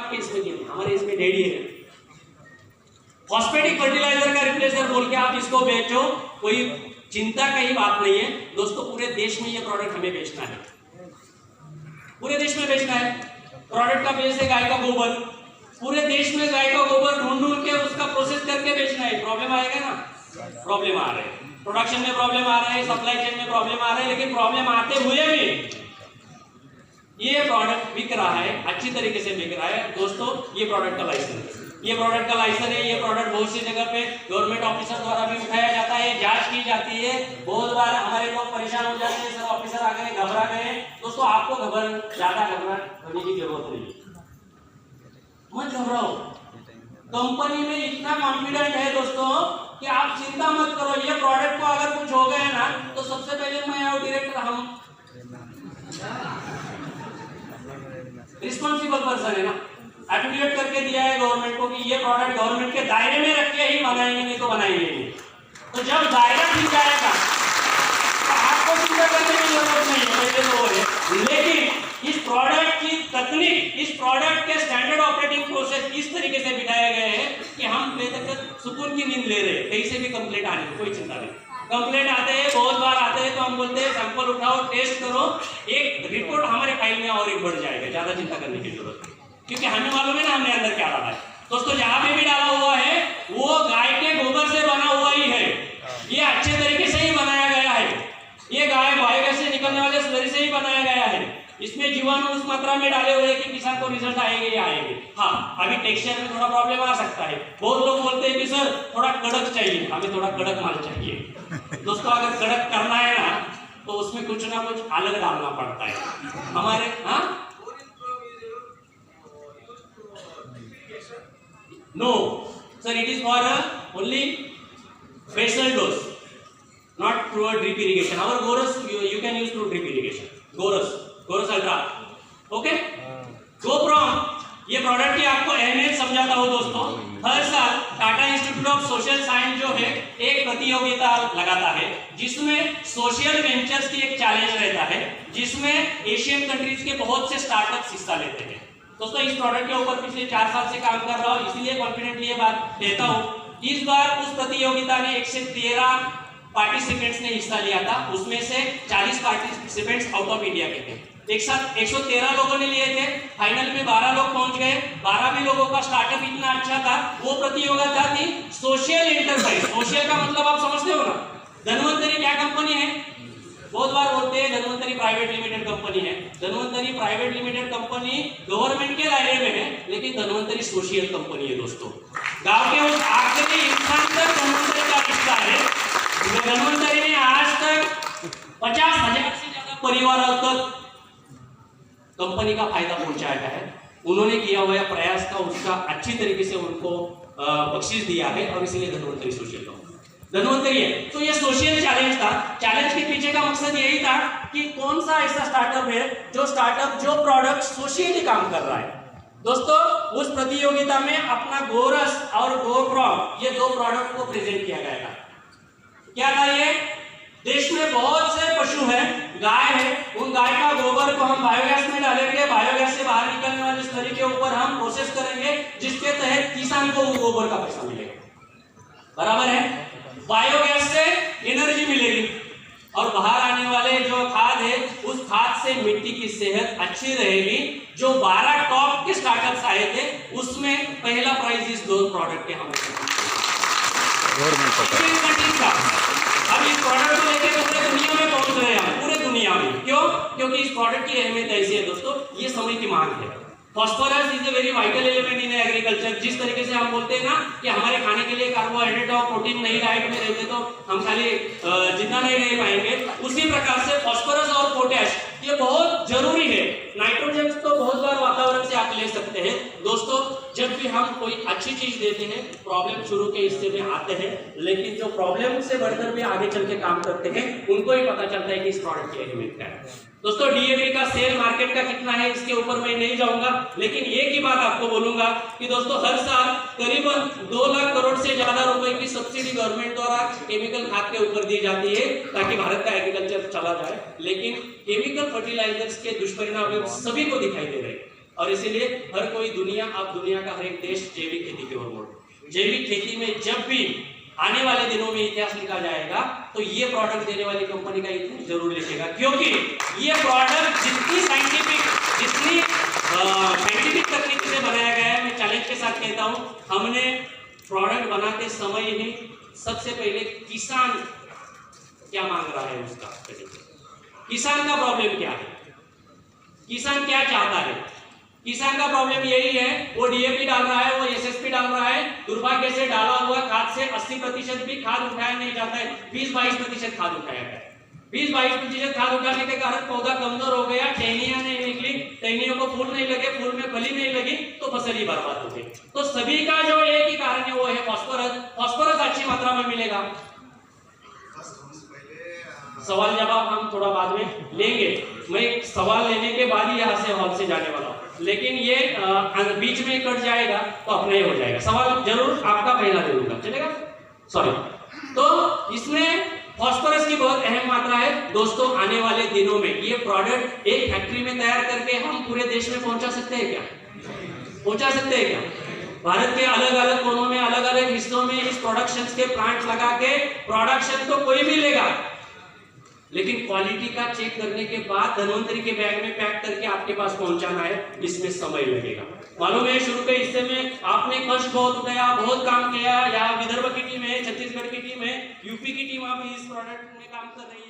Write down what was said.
आपके इसमें नहीं है, हमारे इसमें डेढ़ है। फॉस्फेटिक फर्टिलाइजर का रिप्लेसर बोल के आप इसको बेचो, कोई चिंता की बात नहीं है दोस्तों। पूरे देश में ये प्रोडक्ट हमें बेचना है, पूरे देश में बेचना है। प्रोडक्ट का बेस है गाय का गोबर, पूरे देश में गाय का गोबर ढूंढ ढूंढ के उसका प्रोसेस करके बेचना है। प्रॉब्लम आएगा ना, प्रॉब्लम आ रहे हैं, प्रोडक्शन में प्रॉब्लम आ रहा है, सप्लाई चेन में प्रॉब्लम आ रहा है, लेकिन प्रॉब्लम आते हुए भी ये प्रोडक्ट बिक रहा है, अच्छी तरीके से बिक रहा है दोस्तों। ये प्रोडक्ट का लाइसेंस है, ये प्रोडक्ट का लाइसेंस है। ये प्रोडक्ट बहुत सी जगह पे गवर्नमेंट ऑफिसर द्वारा भी उठाया जाता है, जांच की जाती है। बहुत बार हमारे लोग परेशान हो जाते हैं, सर ऑफिसर आ गए, घबरा गए। दोस्तों आपको ज्यादा घबराहट होने की जरूरत नहीं, मत घबराओ। कंपनी में इतना कॉन्फिडेंट है दोस्तों कि आप चिंता मत करो। ये प्रोडक्ट को अगर कुछ हो गया ना तो सबसे पहले मैं और डायरेक्टर हम रिस्पॉन्सिबल पर्सन है ना, एफिलिएट करके दिया है गवर्नमेंट को कि ये प्रोडक्ट गवर्नमेंट के दायरे में रख के ही बनाएंगे, नहीं तो बनाएंगे नहीं। तो जब दायरा ठीक जाएगा तो आपको चिंता करने की जरूरत नहीं है, पहले तो है। लेकिन इस प्रोडक्ट की तकनीक, इस प्रोडक्ट के स्टैंडर्ड ऑपरेटिंग प्रोसेस इस तरीके से बिठाए गए हैं कि हम बेतक सुकून की नींद ले रहे हैं। कहीं से भी कंप्लेंट आने की कोई चिंता नहीं। कंप्लेंट आते हैं, बहुत बार आते हैं, तो हम बोलते हैं सैंपल उठाओ, टेस्ट करो, एक रिपोर्ट हमारे फाइल में और एक बढ़ जाएगा। ज्यादा चिंता करने की जरूरत नहीं, क्योंकि हमें मालूम है ना हमने अंदर क्या डाला है। दोस्तों जहां पे भी डाला हुआ है वो गाय के गोबर से बना हुआ ही है, ये अच्छे तरीके से ही बनाया गया है, ये गाय बायोगैस से निकलने वाले स्लरी से ही बनाया गया है। इसमें जीवाणु उस मात्रा में डाले हुए कि किसान को रिजल्ट आएंगे ही आएंगे। हाँ, अभी टेक्सचर में थोड़ा प्रॉब्लम आ सकता है। बहुत लोग बोलते हैं कि सर थोड़ा कड़क चाहिए, हमें थोड़ा कड़क माल चाहिए। दोस्तों अगर कड़क करना है ना तो उसमें कुछ ना कुछ अलग डालना पड़ता है हमारे। हाँ, no sir, it is for only basal dose, not through a drip irrigation. Our Gorus you can use through drip irrigation, Gorus Ultra, okay। GoProm ये प्रोडक्ट की आपको अहमियत समझाता हूँ दोस्तों। हर साल Tata institute of social science जो है एक प्रतियोगिता लगाता है जिसमें सोशल वेंचर्स की एक चैलेंज रहता है, जिसमें एशियन कंट्रीज के बहुत से स्टार्टअप्स हिस्सा लेते हैं। दोस्तों इस प्रोडक्ट के ऊपर पिछले 4 साल से काम कर रहा हूँ, इसलिए कॉन्फिडेंटली ये बात कहता हूँ। इस बार उस प्रतियोगिता में 113 पार्टिसिपेंट्स ने हिस्सा लिया था, उसमें से 40 पार्टिसिपेंट्स आउट ऑफ इंडिया के थे। एक साथ 113 लोगों ने लिए थे, फाइनल में 12 लोग पहुंच गए। 12 भी लोगों का स्टार्टअप इतना अच्छा था। वो प्रतियोगिता थी सोशल एंटरप्राइज। सोशल का मतलब आप समझते हो ना, धन्वंतरी क्या कंपनी है? बहुत बार बोलते हैं धन्वंतरी प्राइवेट लिमिटेड कंपनी है। Dhanvantari private limited company government के दायरे में है, लेकिन धन्वंतरी सोशल कंपनी है दोस्तों। गांव के उस आखिरी इंसान तक धन्वंतरी का रिश्ता है। धन्वंतरी ने आज तक 50,000 से ज्यादा परिवारों तक कंपनी का फायदा पहुंचाया है। उन्होंने किया हुआ प्रयास का उसका अच्छी तरीके से उनको बख्शीश दिया है, और इसलिए धन्वंतरी सोशल धन्वंतरी है। तो ये सोशल चैलेंज था। चैलेंज के पीछे का मकसद यही था कि कौन सा ऐसा स्टार्टअप है जो प्रोडक्ट सोशली काम कर रहा है। दोस्तों उस प्रतियोगिता में अपना गोरस और गोप्रोम ये 2 प्रोडक्ट को प्रेजेंट किया गया था। क्या था ये? देश में बहुत से पशु हैं, गाय है, उन गाय का गोबर को हम बायोगैस में डालेंगे, बायोगैस से बाहर निकलने वाले स्लरी के ऊपर हम प्रोसेस करेंगे, जिसके तहत किसान को वो गोबर का पैसा मिलेगा। बराबर है? बायोगैस से एनर्जी मिलेगी और बाहर आने वाले जो खाद है उस खाद से मिट्टी की सेहत अच्छी रहेगी। जो 12 टॉप के स्टार्टअप्स आए थे उसमें पहला प्राइज इस 2 प्रोडक्ट के हमें अब इस प्रोडक्ट को लेकर पूरे दुनिया में पहुंच रहे हैं, पूरे दुनिया में। क्यों? क्योंकि इस प्रोडक्ट की अहमियत ऐसी है दोस्तों, ये समय की मांग है। Phosphorus is a very vital element in agriculture. जिस तरीके से हम बोलते हैं ना कि हमारे खाने के लिए कार्बोहाइड्रेट और प्रोटीन नहीं डाइट में रहते तो हम खाली जितना नहीं रह पाएंगे, उसी प्रकार से फॉस्फोरस और पोटैश ये बहुत जरूरी है। नाइट्रोजन तो बहुत बार वातावरण से आप ले सकते हैं। दोस्तों जब भी हम कोई अच्छी चीज देते हैं प्रॉब्लम शुरू के हिस्से में आते हैं, लेकिन जो प्रॉब्लम से बढ़कर भी आगे चल के काम करते हैं उनको ही पता चलता है कि इस प्रोडक्ट की अहमियत क्या है। दोस्तों डीएपी का सेल मार्केट का कितना है इसके ऊपर मैं नहीं जाऊंगा, लेकिन एक ही बात आपको बोलूंगा कि दोस्तों हर साल करीबन 2 लाख करोड़ से ज्यादा रुपए की सब्सिडी गवर्नमेंट द्वारा केमिकल खाद के ऊपर दी जाती है ताकि भारत का एग्रीकल्चर चला जाए। लेकिन केमिकल फर्टिलाइजर्स के दुष्परिणाम सभी को दिखाई दे रहे हैं और इसीलिए हर कोई अब दुनिया का हर एक देश जैविक खेती की ओर बढ़ रहा है। जैविक खेती में जब भी आने वाले दिनों में इतिहास लिखा जाएगा तो ये प्रोडक्ट देने वाली कंपनी का इतिहास जरूर लिखेगा, क्योंकि ये प्रोडक्ट जितनी साइंटिफिक तकनीक से बनाया गया है, मैं चैलेंज के साथ कहता हूं, हमने प्रोडक्ट बनाते समय ही सबसे पहले किसान क्या मांग रहा है उसका, किसान का प्रॉब्लम क्या है, किसान क्या चाहता है। किसान का प्रॉब्लम यही है, वो डीएपी डाल रहा है, वो एसएसपी डाल रहा है, दुर्भाग्य से डाला हुआ खाद से 80% भी खाद उठाया नहीं जाता है, 20-22% खाद उठाया गया है। 20-22% खाद उठाने के कारण पौधा कमजोर हो गया, टहनियां नहीं निकली, टहनियों को फूल नहीं लगे, फूल में फली नहीं लगी, तो फसल ही बर्बाद हो गई। तो सभी का जो एक ही कारण है वो है फास्फोरस। फास्फोरस अच्छी मात्रा में मिलेगा। सवाल जवाब हम थोड़ा बाद में लेंगे, मैं सवाल लेने के बाद ही यहाँ से हॉल से जाने वाला हूँ, लेकिन ये बीच में कट जाएगा तो अपना ही हो जाएगा। सवाल जरूर आपका पहला दे दूंगा, चलेगा? सॉरी। तो इसमें फास्फोरस की बहुत अहम मात्रा है दोस्तों। आने वाले दिनों में ये प्रोडक्ट एक फैक्ट्री में तैयार करके हम पूरे देश में पहुंचा सकते हैं क्या? पहुंचा सकते हैं क्या? भारत के अलग अलग कोनों में, अलग अलग हिस्सों में इस प्रोडक्शन के प्लांट लगा के प्रोडक्शन तो कोई भी लेगा, लेकिन क्वालिटी का चेक करने के बाद धन्वंतरी के बैग में पैक करके आपके पास पहुंचाना है, इसमें समय लगेगा। मालूम है, शुरू के हिस्से में आपने कष्ट बहुत उठाया, बहुत काम किया। यहाँ विदर्भ की टीम है, छत्तीसगढ़ की टीम है, यूपी की टीम अभी इस प्रोडक्ट में काम कर रही है।